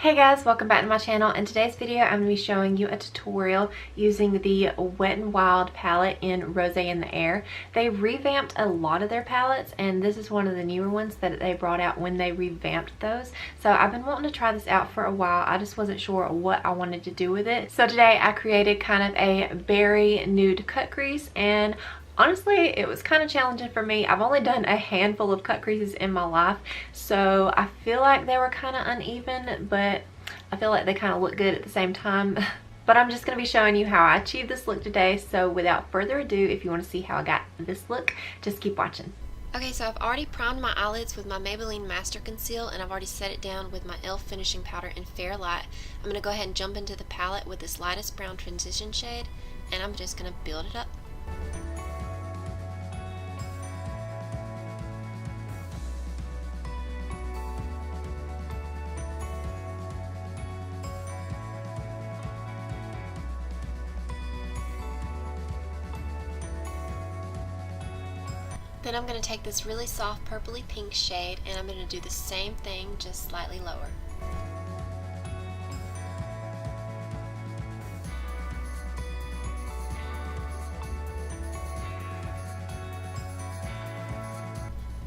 Hey guys, welcome back to my channel. In today's video, I'm going to be showing you a tutorial using the Wet n Wild palette in Rose in the Air. They revamped a lot of their palettes, and this is one of the newer ones that they brought out when they revamped those. So I've been wanting to try this out for a while. I just wasn't sure what I wanted to do with it. So today I created kind of a berry nude cut crease, and honestly, it was kind of challenging for me. I've only done a handful of cut creases in my life, so I feel like they were kind of uneven, but I feel like they kind of look good at the same time. But I'm just going to be showing you how I achieved this look today, so without further ado, if you want to see how I got this look, just keep watching. Okay, so I've already primed my eyelids with my Maybelline Master Conceal, and I've already set it down with my e.l.f. finishing powder in Fair Light. I'm going to go ahead and jump into the palette with this lightest brown transition shade, and I'm just going to build it up. Then I'm going to take this really soft purpley pink shade, and I'm going to do the same thing, just slightly lower.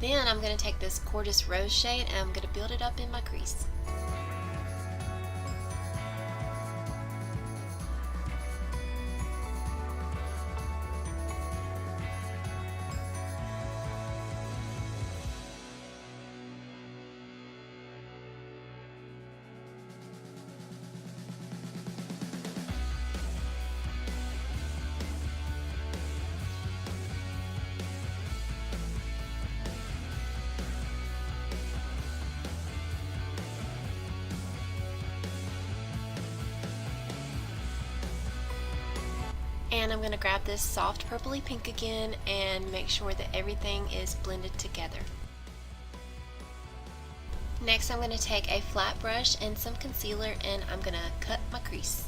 Then I'm going to take this gorgeous rose shade, and I'm going to build it up in my crease. And I'm going to grab this soft purpley pink again and make sure that everything is blended together. Next, I'm going to take a flat brush and some concealer, and I'm going to cut my crease.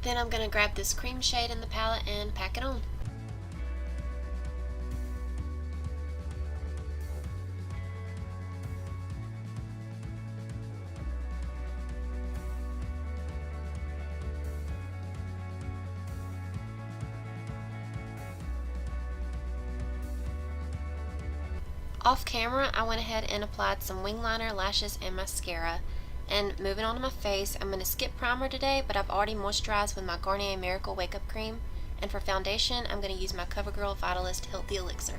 Then I'm going to grab this cream shade in the palette and pack it on. Off camera, I went ahead and applied some wing liner, lashes, and mascara. And moving on to my face, I'm going to skip primer today, but I've already moisturized with my Garnier Miracle Wake Up Cream. And for foundation, I'm going to use my Covergirl Vitalist Healthy Elixir.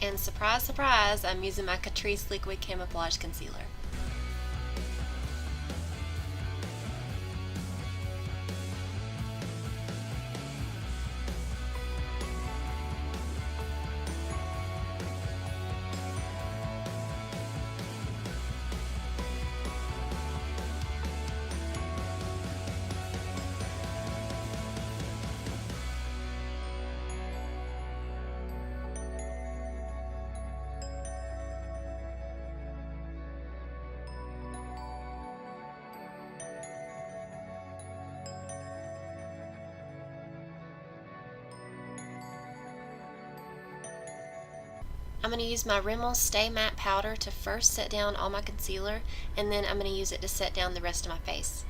And surprise, surprise, I'm using my Catrice Liquid Camouflage Concealer. I'm going to use my Rimmel Stay Matte Powder to first set down all my concealer, and then I'm going to use it to set down the rest of my face.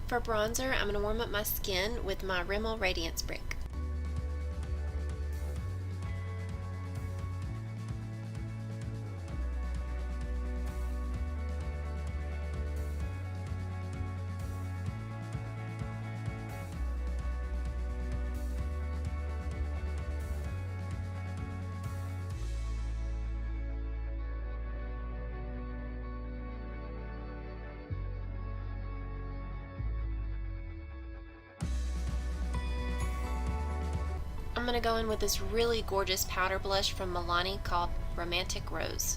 For bronzer, I'm going to warm up my skin with my Rimmel Radiance Brick. I'm going to go in with this really gorgeous powder blush from Milani called Romantic Rose.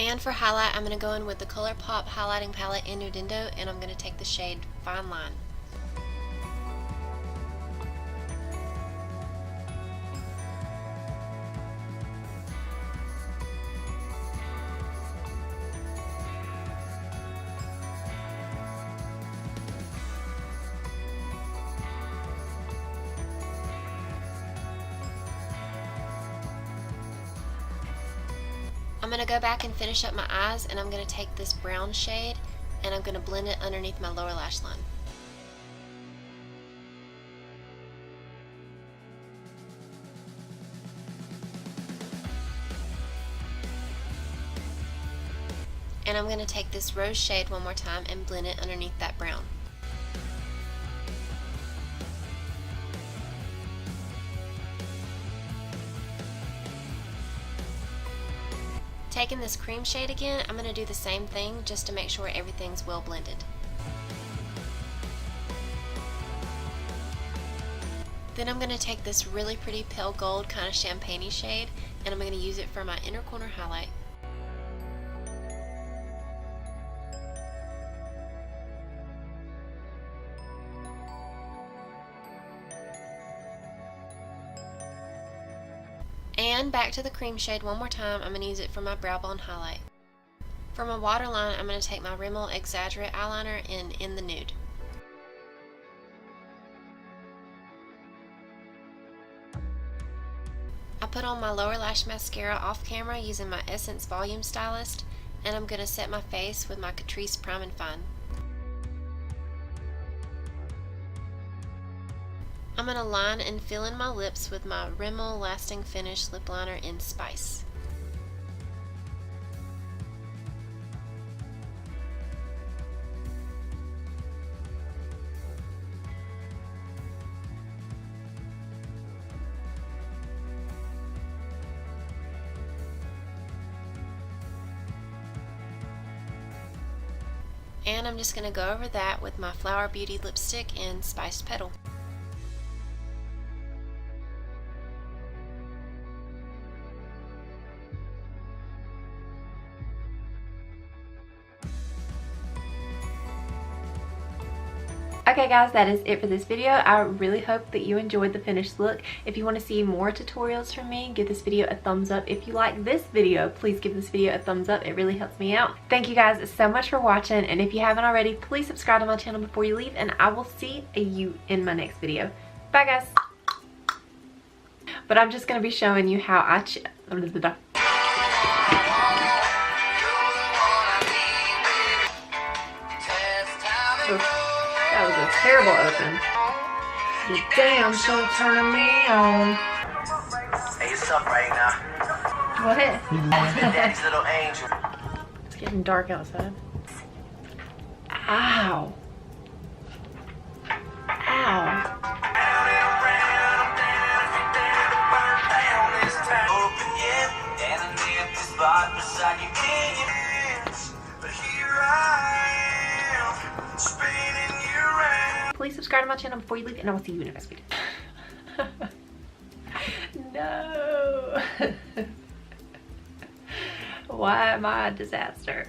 And for highlight, I'm going to go in with the Colourpop highlighting palette In-Nude-Endo, and I'm going to take the shade Fine Line. I'm going to go back and finish up my eyes, and I'm going to take this brown shade and I'm going to blend it underneath my lower lash line. And I'm going to take this rose shade one more time and blend it underneath that brown. Taking this cream shade again, I'm going to do the same thing just to make sure everything's well blended. Then I'm going to take this really pretty pale gold kind of champagne-y shade, and I'm going to use it for my inner corner highlight. And back to the cream shade one more time, I'm going to use it for my brow bone highlight. For my waterline, I'm going to take my Rimmel Exaggerate eyeliner in the nude. I put on my lower lash mascara off camera using my Essence Volume Stylist, and I'm going to set my face with my Catrice Prime and Fine. I'm going to line and fill in my lips with my Rimmel Lasting Finish Lip Liner in Spice. And I'm just going to go over that with my Flower Beauty lipstick in Spiced Petal. Okay guys, that is it for this video. I really hope that you enjoyed the finished look. If you want to see more tutorials from me, give this video a thumbs up. If you like this video, please give this video a thumbs up. It really helps me out. Thank you guys so much for watching, and if you haven't already, please subscribe to my channel before you leave, and I will see you in my next video. Bye guys. But I'm just going to be showing you how I That was a terrible open. You damn sure turning me on. Hey, it's up right now. What? Daddy's little angel. It's getting dark outside. Ow. Ow. please subscribe to my channel before you leave, and I will see you in the next video. No. Why am I a disaster?